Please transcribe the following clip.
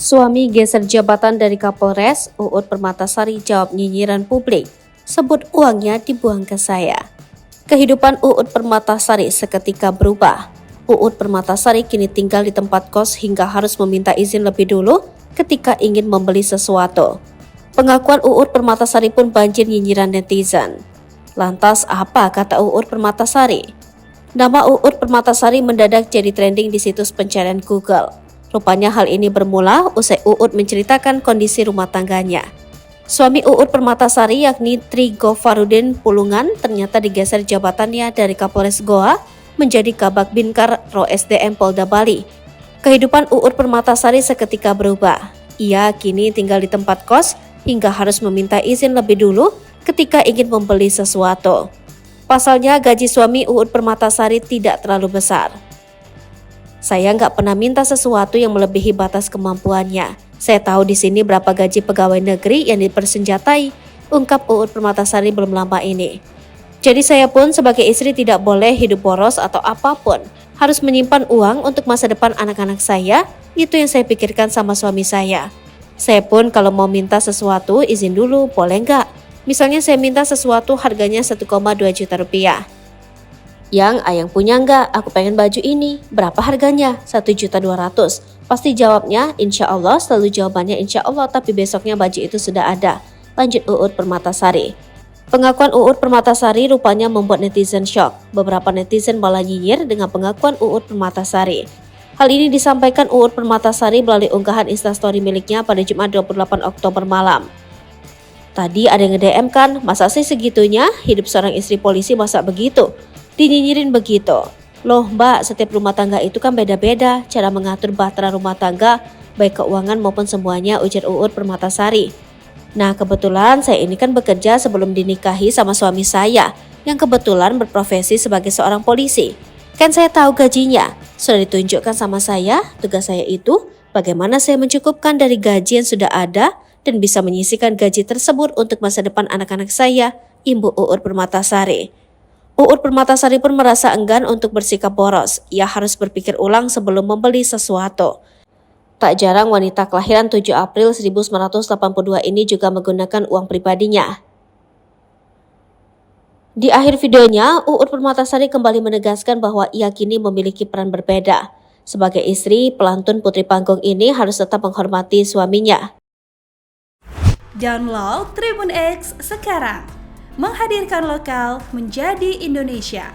Suami geser jabatan dari Kapolres, Uut Permatasari jawab nyinyiran publik, sebut uangnya dibuang ke saya. Kehidupan Uut Permatasari seketika berubah. Uut Permatasari kini tinggal di tempat kos hingga harus meminta izin lebih dulu ketika ingin membeli sesuatu. Pengakuan Uut Permatasari pun banjir nyinyiran netizen. Lantas apa kata Uut Permatasari? Nama Uut Permatasari mendadak jadi trending di situs pencarian Google. Rupanya hal ini bermula usai Uut menceritakan kondisi rumah tangganya. Suami Uut Permatasari yakni Tri Gofarudin Pulungan ternyata digeser jabatannya dari Kapolres Goa menjadi Kabak Binkar Ro SDM Polda Bali. Kehidupan Uut Permatasari seketika berubah. Ia kini tinggal di tempat kos hingga harus meminta izin lebih dulu ketika ingin membeli sesuatu. Pasalnya gaji suami Uut Permatasari tidak terlalu besar. Saya nggak pernah minta sesuatu yang melebihi batas kemampuannya. Saya tahu di sini berapa gaji pegawai negeri yang dipersenjatai, ungkap Uut Permatasari belum lama ini. Jadi saya pun sebagai istri tidak boleh hidup boros atau apapun. Harus menyimpan uang untuk masa depan anak-anak saya, itu yang saya pikirkan sama suami saya. Saya pun kalau mau minta sesuatu izin dulu, boleh nggak? Misalnya saya minta sesuatu harganya 1,2 juta rupiah. Yang ayang punya nggak? Aku pengen baju ini. Berapa harganya? 1.200.000. Pasti jawabnya, insya Allah. Selalu jawabannya insya Allah, tapi besoknya baju itu sudah ada. Lanjut Uut Permatasari. Pengakuan Uut Permatasari rupanya membuat netizen shock. Beberapa netizen malah nyinyir dengan pengakuan Uut Permatasari. Hal ini disampaikan Uut Permatasari melalui unggahan Instastory miliknya pada Jumat 28 Oktober malam. Tadi ada yang nge-DM kan, masa sih segitunya? Hidup seorang istri polisi masa begitu? Dinyinyirin begitu. Loh mbak, setiap rumah tangga itu kan beda-beda cara mengatur bahtera rumah tangga, baik keuangan maupun semuanya, ujar Uut Permatasari. Nah kebetulan saya ini kan bekerja sebelum dinikahi sama suami saya, yang kebetulan berprofesi sebagai seorang polisi. Kan saya tahu gajinya, sudah ditunjukkan sama saya, tugas saya itu bagaimana saya mencukupkan dari gaji yang sudah ada dan bisa menyisihkan gaji tersebut untuk masa depan anak-anak saya, Ibu Uut Permatasari. Uut Permatasari pun merasa enggan untuk bersikap boros. Ia harus berpikir ulang sebelum membeli sesuatu. Tak jarang wanita kelahiran 7 April 1982 ini juga menggunakan uang pribadinya. Di akhir videonya, Uut Permatasari kembali menegaskan bahwa ia kini memiliki peran berbeda. Sebagai istri, pelantun putri panggung ini harus tetap menghormati suaminya. Download Tribun X sekarang. Menghadirkan lokal menjadi Indonesia.